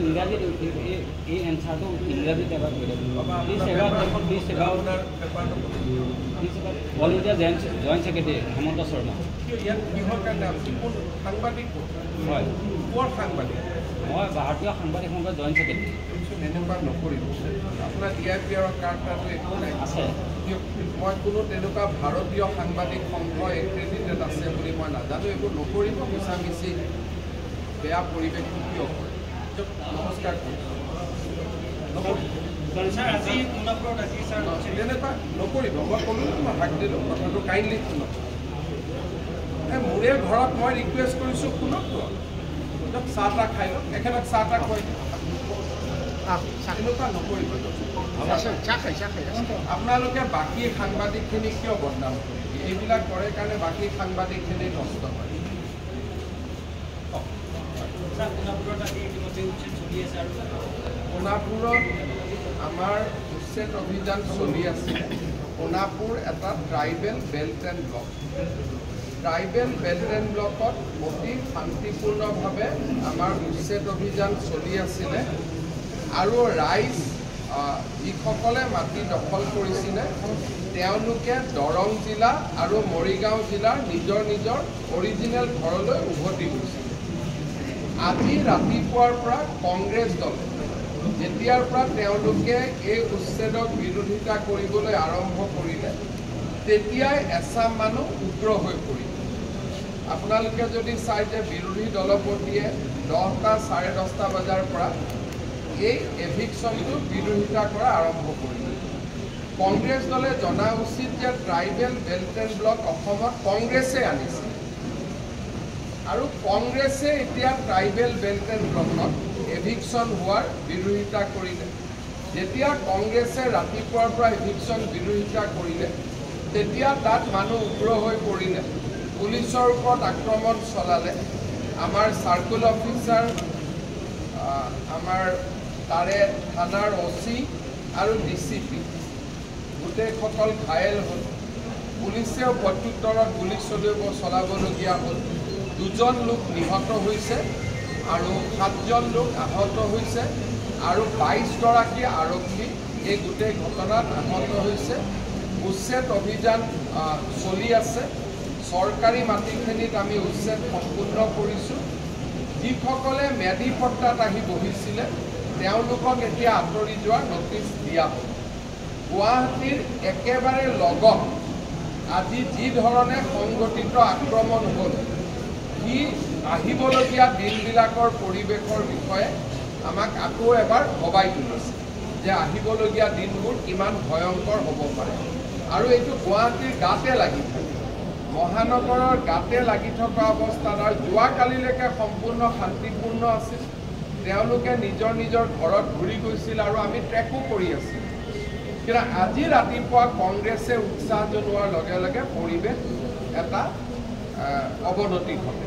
ইংৰাজীত এই এনচাৰটো ইংৰাজীত এবাৰ কৈ all India joint secretary Hemanta Sharma. সাংবাদিক হয়, সাংবাদিক মই ভাৰতীয় সাংবাদিক সংঘৰ জইণ্ট ছেক্ৰেটাৰী। এনেকুৱা নকৰিব, আপোনাৰ DIPR কাৰ্ডটো একো নাই আছে। মই কোনো তেনেকুৱা ভাৰতীয় সাংবাদিক সংঘ এক্ৰেডিটেড আছে বুলি মই নাজানো। এইবোৰ নকৰিব, মিছামিছি বেয়া পৰিৱেশ কিয় কৰে। নমস্কাৰ তেনেকুৱা নকৰিব। মই ক'লোঁ, মই হাক দিলোঁ, কথাটো কাইণ্ডলি শুনক। মোৰে ঘৰত মই ৰিকুৱেষ্ট কৰিছোঁ, শুনক চাহ তাহ খাই লওক, এখেতক চাহ তাহ খুৱাই দিওঁ। এনেকুৱা নকৰিব। আপোনালোকে বাকী সাংবাদিকখিনিক কিয় বদনাম কৰিব? এইবিলাক কৰে কাৰণে বাকী সাংবাদিকখিনি নষ্ট হয়। সোণাপুৰত আমাৰ উচ্ছেদ অভিযান চলি আছে। সোণাপুৰ এটা tribal belt and block. Tribal belt and ব্লকত অতি শান্তিপূৰ্ণভাৱে আমাৰ উচ্ছেদ অভিযান চলি আছিলে আৰু ৰাইজ যিসকলে মাটি দখল কৰিছিলে তেওঁলোকে দৰং জিলা আৰু মৰিগাঁও জিলাৰ নিজৰ নিজৰ অৰিজিনেল ঘৰলৈ উভতি গৈছিলে। আজি ৰাতিপুৱাৰ পৰা কংগ্ৰেছ দলে যেতিয়াৰ পৰা তেওঁলোকে এই উচ্ছেদক বিৰোধিতা কৰিবলৈ আৰম্ভ কৰিলে তেতিয়াই এচাম মানুহ উগ্ৰ হৈ পৰিল। আপোনালোকে যদি চাই যে বিৰোধী দলপতিয়ে 10টা 10:30 বজাৰ পৰা এই এভিকশ্যনটো বিৰোধিতা কৰা আৰম্ভ কৰিলে। কংগ্ৰেছ দলে জনা উচিত যে ট্ৰাইবেল বেল্ট এণ্ড ব্লক অসমত কংগ্ৰেছে আনিছে আৰু কংগ্ৰেছে এতিয়া ট্ৰাইবেল বেল্ট এণ্ড ব্লকত এভিকশ্যন হোৱাৰ বিৰোধিতা কৰিলে। যেতিয়া কংগ্ৰেছে ৰাতিপুৱাৰ পৰা এভিকশ্যন বিৰোধিতা কৰিলে তেতিয়া তাত মানুহ উগ্ৰ হৈ পৰিলে, পুলিচৰ ওপৰত আক্ৰমণ চলালে। আমাৰ চাৰ্কুল অফিচাৰ, আমাৰ তাৰে থানাৰ OC আৰু DCP গোটেইসকল ঘায়েল হ'ল। পুলিচেও প্ৰত্যুত্তৰত গুলী চলাবলগীয়া হ'ল। 2জন লোক নিহত হৈছে আৰু 7জন লোক আহত হৈছে আৰু 22গৰাকী আৰক্ষী এই গোটেই ঘটনাত আহত হৈছে। উচ্ছেদ অভিযান চলি আছে। চৰকাৰী মাটিখিনিত আমি উচ্ছেদ সম্পূৰ্ণ কৰিছোঁ। যিসকলে মেডি পট্টাত আহি বহিছিলে তেওঁলোকক এতিয়া আঁতৰি যোৱাৰ নটিচ দিয়া হ'ল। গুৱাহাটীৰ একেবাৰে লগত আজি যি ধৰণে সংগঠিত আক্ৰমণ হ'ল সি আহিবলগীয়া দিনবিলাকৰ পৰিৱেশৰ বিষয়ে আমাক আকৌ এবাৰ ভবাই তুলিছে যে আহিবলগীয়া দিনবোৰ কিমান ভয়ংকৰ হ'ব পাৰে। আৰু এইটো গুৱাহাটীৰ গাতে লাগি থাকে, মহানগৰৰ গাতে লাগি থকা অৱস্থাত আৰু যোৱাকালিলৈকে সম্পূৰ্ণ শান্তিপূৰ্ণ আছিল। তেওঁলোকে নিজৰ নিজৰ ঘৰত ঘূৰি গৈছিল আৰু আমি ট্ৰেকো কৰি আছিলোঁ। কিন্তু আজি ৰাতিপুৱা কংগ্ৰেছে উৎসাহ জনোৱাৰ লগে লগে পৰিৱেশ এটা অৱনতি ঘটে।